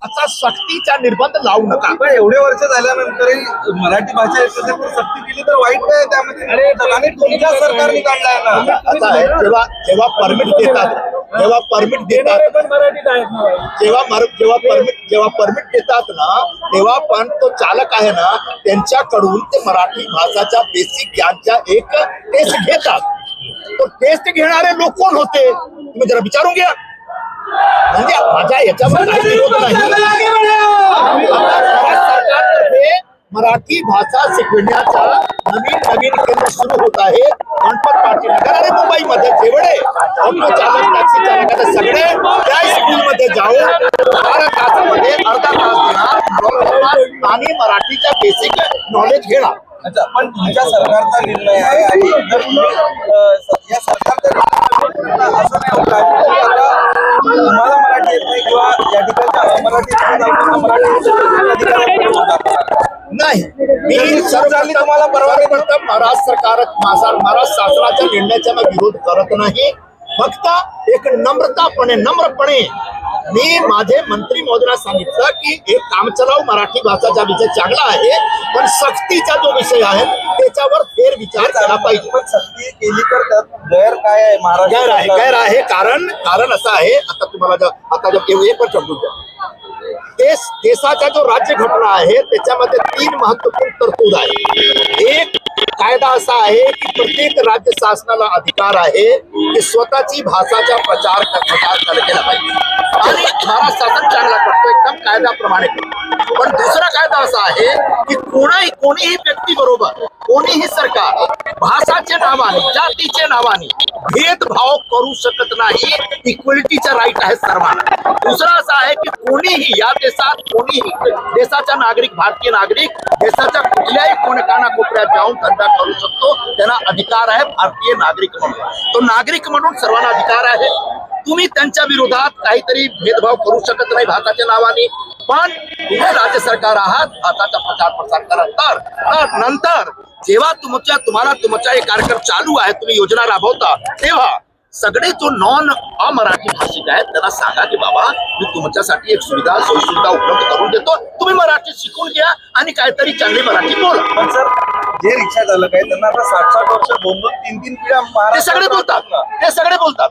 असा सक्तीचा निर्बंध लावू नका. पण एवढे वर्ष झाल्यानंतरही मराठी भाषा याच्यासाठी सक्ती केली तर वाईट काय त्यामध्ये? आणि तुमच्या सरकारने काढलाय ना. आता आहे, जेव्हा परमिट देतात जेव्हा परमिट देतात ना, तेव्हा पण तो चालक आहे ना, त्यांच्याकडून ते मराठी भाषाच्या बेसिक ज्ञानच्या एक टेस्ट घेतात. तो टेस्ट घेणारे लोक कोण होते तुम्ही जरा विचारून घ्या. म्हणजे माझ्या याच्यावर काही विरोध नाही. आता सरकारतर्फे मराठी भाषा शिकवण्याचा नवीन केंद्र सुरू होत आहे. गणपत पाटील नगर आणि मुंबईमध्ये जेवढे ऑटो चालक टॅक्सी चालक आता सगळे त्या स्कूलमध्ये जाऊन 12 तासामध्ये अर्धा तास देणार आणि मराठीच्या बेसिक नॉलेज घेणार. अच्छा, पण तुमच्या सरकारचा निर्णय आहे आणि जर तुम्ही या सरकारचा निर्णय असं नाही होत आहे की आता तुम्हाला मराठी येत नाही किंवा या ठिकाणच्या मराठी नाही, मी सरकारने तुम्हाला परवानगी महाराष्ट्र शासनाच्या निर्णयाचा मी विरोध करत नाही. फक्त एक नम्रपणे मी माझे मंत्री महोदयांना सांगितलं की एक कामचलाऊ मराठी भाषाचा विषय चांगला आहे, पण सक्तीचा जो विषय आहे त्याच्यावर फेरविचार केला पाहिजे. पण सक्ती केली तर त्यात गैर काय आहे? महाराष्ट्र गैर आहे कारण असं आहे. आता तुम्हाला आता जर हे पण समजून घ्या, देशाचा जो राज्य घटना आहे त्याच्यामध्ये 3 महत्वपूर्ण तरतूद आहे. एक कायदा असा आहे की प्रत्येक राज्य शासनाला अधिकार आहे की स्वतःची भाषाचा प्रचार केला पाहिजे आणि महाराष्ट्र शासन चांगला करतो, एकदम कायद्याप्रमाणे करतो. पण दुसरा कायदा असा आहे की कोणीही व्यक्ती बरोबर कोणीही सरकार भाषाच्या नावाने जातीच्या नावाने भेदभाव करू शकत नाही. इक्वलिटीचा राईट आहे सर्वांना. दुसरा असा आहे की कोणीही या देशात कोणीही देशाचा नागरिक भारतीय नागरिक देशाच्या कुठल्याही कानाकोपऱ्यात जाऊन धंदा करू शकतो. त्यांना अधिकार आहे भारतीय नागरिक म्हणून. तो नागरिक म्हणून सर्वांना अधिकार आहे. तुम्ही त्यांच्या विरोधात काहीतरी भेदभाव करू शकत नाही भाषाच्या नावाने. पण तुम्ही राज्य सरकार आहात, भाषाचा प्रचार प्रसार करा. तर नंतर जेव्हा तुम्हाला तुमचा एक कार्यक्रम चालू आहे, तुम्ही योजना राबवता, तेव्हा सगळे जो अमराठी भाषिक आहेत त्यांना सांगा की बाबा मी तुमच्यासाठी एक सोयीसुविधा उपलब्ध करून देतो, तुम्ही मराठी शिकून घ्या आणि काहीतरी चांगली मराठी बोला. पण सर, जे रिक्षा चालक आहे त्यांना आता 60-60 वर्ष 2-2, 3-3 पिढ्या ते सगळे बोलतात